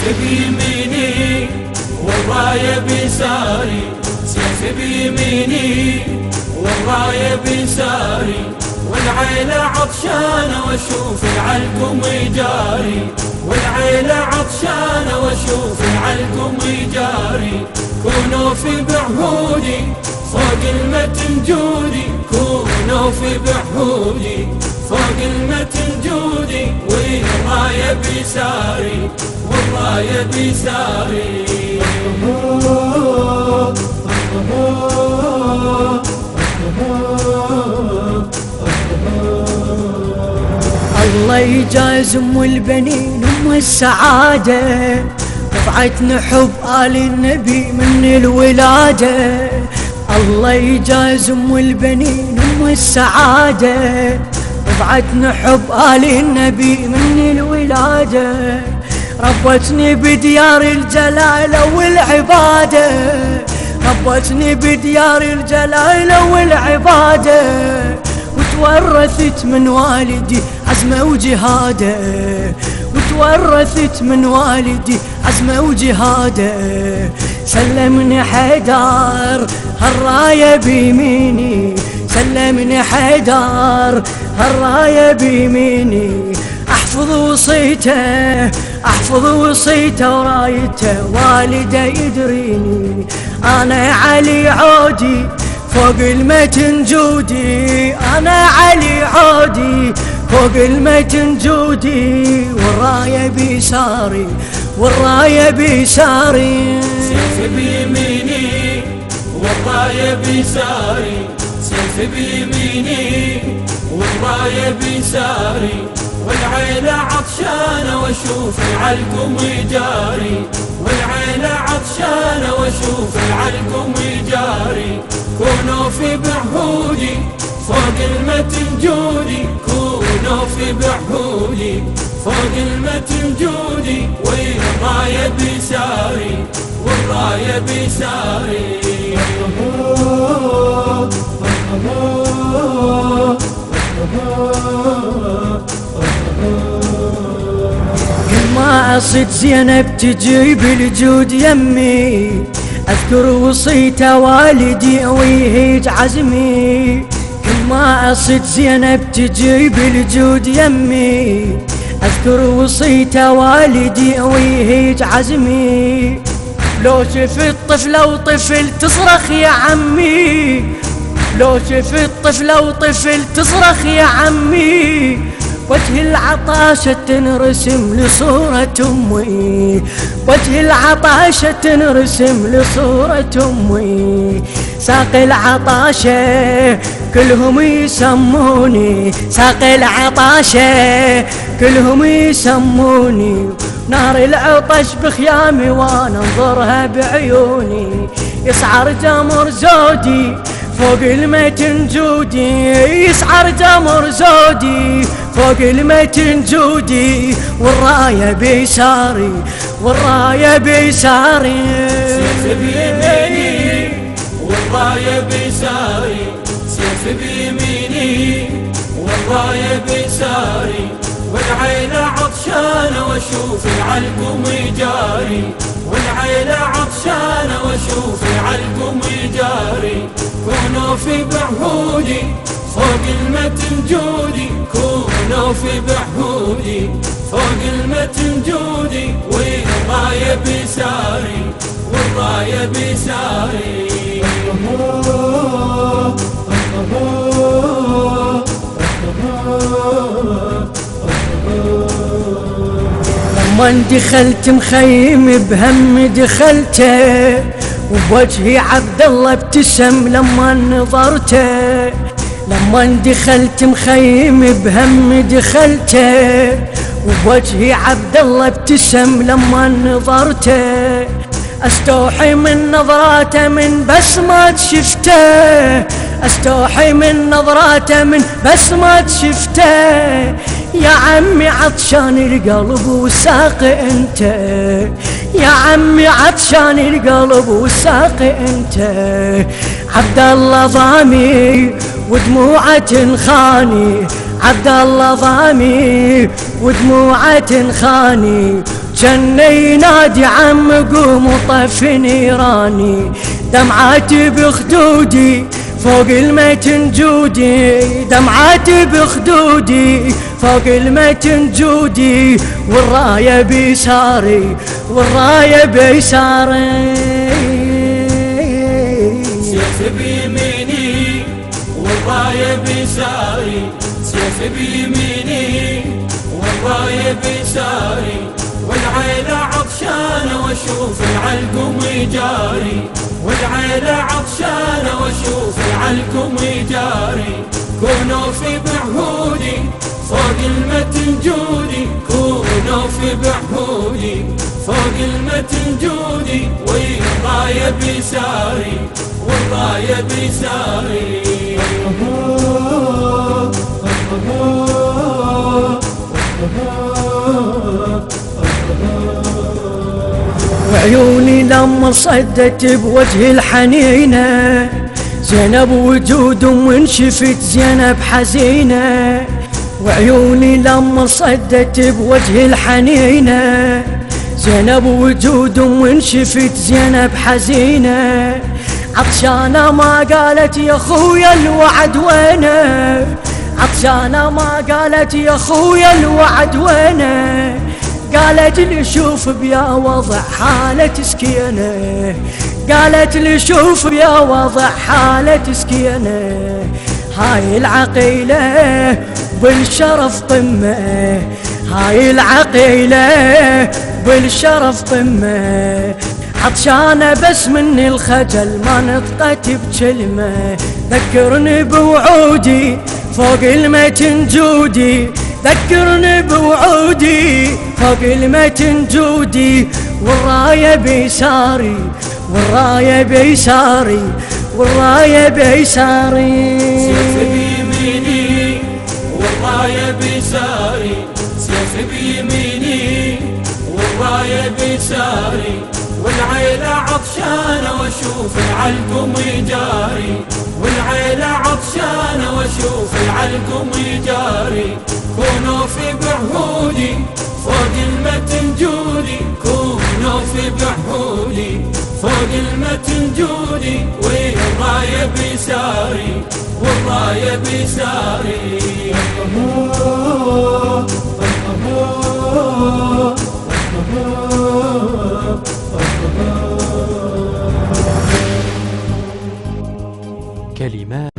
سيف بيميني والراية بيساري، سيف بيميني والراية بيساري، والعيلة عطشانة واشوف العلقم يجاري، والعيلة عطشانة واشوف العلقم يجاري. كونوا في بعهودي فوق المتن جودي، كونوا في بعهودي فوق المتن جودي، والراية بيساري والراية بيساري. الله يجاز ام البنين ام السعادة، رفعتنا حب آل النبي من الولادة. الله يجاز ام البنين ام السعادة، رفعتنا حب آل النبي من الولادة. ربتني بديار الجلالة والعبادة، ربتني بديار الجلالة والعبادة، وتورثت من والدي عزمه وجهاده، وتورثت من والدي عزمه وجهاده. سلمني حيدر هالراية بيميني، سلمني حيدر هالراية بيميني. احفظ وصيته احفظ وصيته ورايته، والده يدريني انا علي عودي فوق المتن جودي، انا علي عودي فوق المتن جودي، والراية بيساري والراية بيساري. سيف بيميني والراية بيساري، سيف بيميني والراية بيساري، والعيلة عطشانة واشوف العلقم يجاري، والعيلة عطشانة واشوف العلقم يجاري. كونوا في بعهودي فوق المتن جودي، كونوا في بعهودي فوق المتن جودي، والراية بيساري والراية بيساري. كل ما أصد زينب تجيب الجود يمي، أذكر وصيته والدي ويهيج عزمي. كل ما أصد زينب تجيب الجود يمي، أذكر وصيته والدي ويهيج عزمي. لو شفت طفلة وطفل تصرخ يا عمي، لو شفت طفلة وطفل تصرخ يا عمي، وجه العطاشة تنرسم لصورة أمي، وجه العطاشة تنرسم لصورة أمي. ساقي العطاشة كلهم يسموني، ساقي العطاشة كلهم يسموني. نار العطش بخيامي وانا انظرها بعيوني، يسعر جمر زودي فوق المتن جودي، يسعر جمر زودي فوق المتن جودي، والراية بيساري والراية بيساري. سيف بيميني والراية بيساري، سيف بيميني والراية بيساري، والعيلة عطشانة واشوف العلقم يجاري، والعيلة عطشانة واشوف العلقم يجاري. كونوا في بعهودي فوق المتن جودي، كونوا في بعهودي فوق المتن جودي، والراية بيساري والراية بيساري. لما دخلت مخيم بهم دخلته، وبوجهي عبد الله ابتسم لما نظرته. لما دخلت مخيم بهم دخلته، وبوجهي عبد الله ابتسم لما نظرته. استوحي من نظراته من بسمة شفته، استوحي من نظراته من بسمة شفته. يا عمي عطشان القلب والساق انت، يا عمي عطشان القلب والساق انت. عبد الله ضامي ودموعه تنخاني، عبد الله ضامي ودموعه تنخاني. جنة ينادي عم قوم وطف نيراني، دمعاتي بخدودي فوق المتن جودي، دمعاتي بخدودي فوق المتن جودي، والراية بيساري والراية بيساري. سيف بيميني والراية بيساري، سيف بيميني والراية بيساري، والعيلة عطشانة واشوف العلقم يجاري، والعيلة عطشانة واشوف العلقم يجاري. كونوا في بعهودي فوق المتن جودي، كونوا في بعهودي فوق المتن جودي، والراية بيساري والراية بيساري. وعيوني لما صدت بوجه الحنينة، زينب وجود وانشفت زينب حزينة. وعيوني لما صدت بوجه الحنينة، زينب وجود وانشفت زينب حزينة. عطشانة ما قالت يا خويا الوعد وينه، عطشانة ما قالت يا خويا الوعد وينه، قالت لي شوف بيا وضع حالة سكينة، قالت لي شوف بيا وضع حالة سكينة. هاي العقيلة بالشرف قمة، هاي العقيلة بالشرف قمة. عطشانة بس من الخجل ما نطقت بكلمة، ذكرني بوعودي فوق المتن جودي، ذكرني بوعودي فوق المتن جودي، والراية بيساري والراية بيساري والراية بيساري. سيف بيميني والراية بيساري، سيف بيميني والراية بيساري، والعيلة عطشانة واشوف العلقم يجاري، والعيلة عطشانة واشوف العلقم يجاري. كونوا في بعهودي فوق المتن جودي، كونوا في بعهودي فوق المتن جودي، والراية بيساري والراية بيساري. كلمات